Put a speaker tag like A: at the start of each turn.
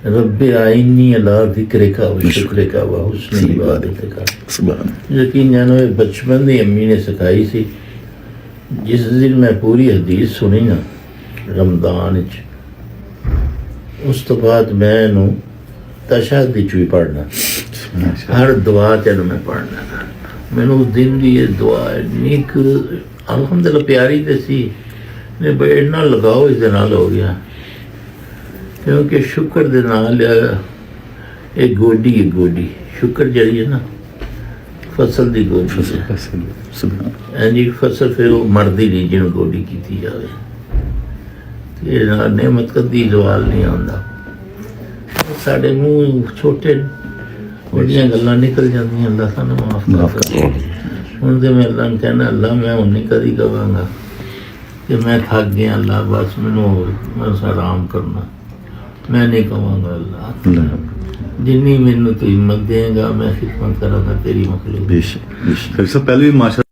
A: रब्बे आइनी अला ज़िक्रिका व शुक्रिका व हुस्न इबादतिका। यकीन जानो ये बचपन दी अम्मी ने सिखाई सी। जिस दिन मैं पूरी हदीस सुनी ना रमदान च, उस तो बाद मैं इनू तशहद च भी पढ़ना, हर दुआ तेन मैं पढ़ना। मैनू उस दिन की ये दुआ इन्नी अलहमदुलिल्लाह प्यारी तो सी ने इन्ना लगाओ इस नाल हो गया, क्योंकि शुक्र दे नाल एक गोडी है, गोडी शुक्र जड़ी है ना फसल की गोडी है जी। फसल फिर वो मरदी नहीं जिन्होंने गोडी की जाए, नेमत कदी जवाल नहीं आता। साढ़े मूँह छोटे बड़िया गल्लां निकल जांदियां, अल्लाह सानू माफ कर। हुण ते मैं अल्लाह नूं कहना, अल्लाह मैं हुण नहीं कदी कहांगा कि मैं थक गया, अल्लाह बस मैनू बस आराम करना, मैं नहीं कहांगा अल्लाह जिन्नी मैनू तू हिम्मत देगा मैं खिदमत करांगा तेरी मखलूक।
B: बेशक बेशक। पहले भी माशा